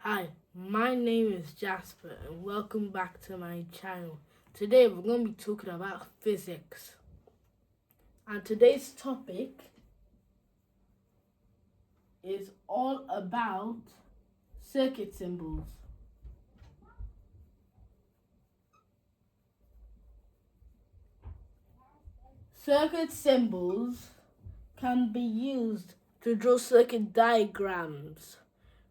Hi, my name is Jasper and welcome back to my channel. Today we're going to be talking about physics. And today's topic is all about circuit symbols. Circuit symbols can be used to draw circuit diagrams,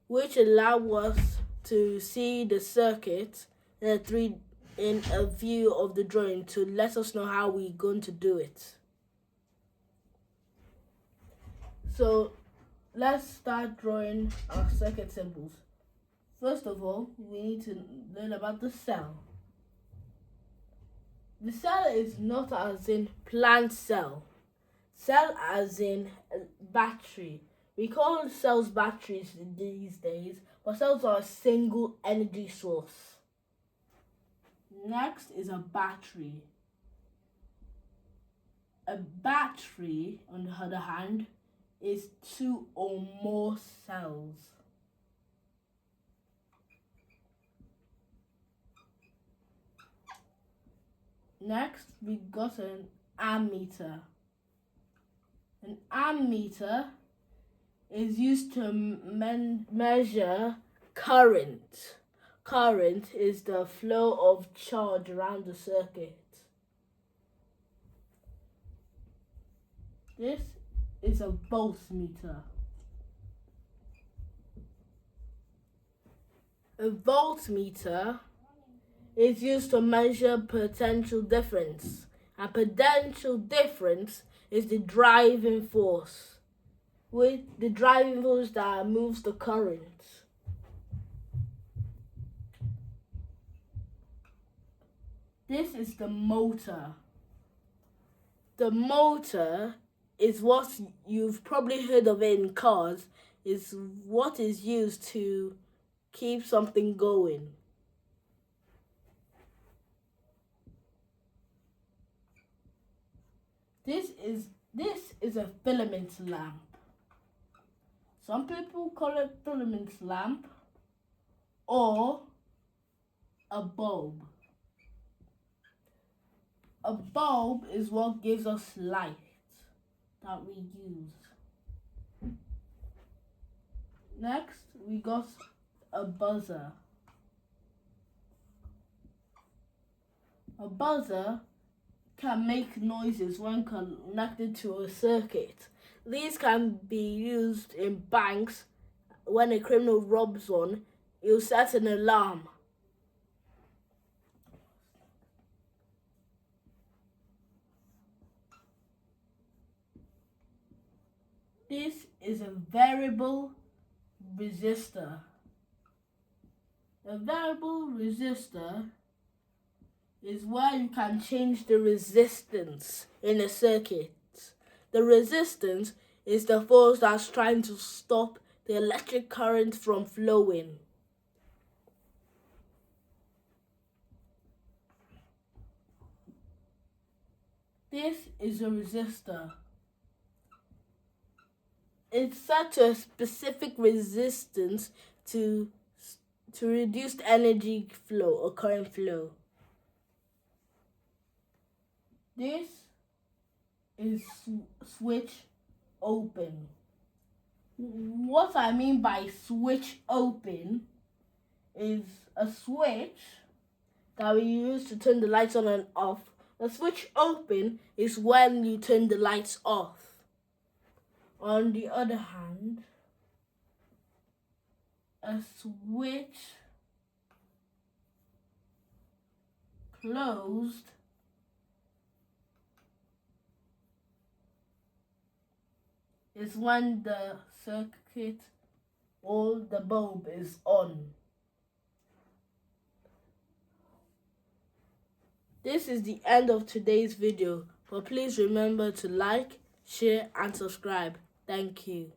which allow us to see the circuit in a view of the drawing to let us know how we're going to do it. So let's start drawing our circuit symbols. First of all, we need to learn about the cell. The cell is not as in plant cell. Cell as in battery. We call cells batteries these days, but cells are a single energy source. Next is a battery. A battery, on the other hand, is two or more cells. Next, we got an ammeter. An ammeter is used to measure current. Current is the flow of charge around the circuit. This is a voltmeter. A voltmeter is used to measure potential difference, and potential difference is the driving force, with the driving force that moves the current. This is the motor. The motor is what you've probably heard of in cars, is what is used to keep something going. This is a filament lamp. Some people call it filament lamp or a bulb. A bulb is what gives us light that we use. Next, we got a buzzer. A buzzer can make noises when connected to a circuit. These can be used in banks. When a criminal robs one, it will set an alarm. This is a variable resistor. A variable resistor is where you can change the resistance in a circuit. The resistance is the force that's trying to stop the electric current from flowing. This is a resistor. It's set to a specific resistance to reduce energy flow or current flow. This is switch open. What I mean by switch open is a switch that we use to turn the lights on and off. A switch open is when you turn the lights off. On the other hand, a switch closed is when the circuit or the bulb is on. This is the end of today's video, but please remember to like, share and subscribe. Thank you.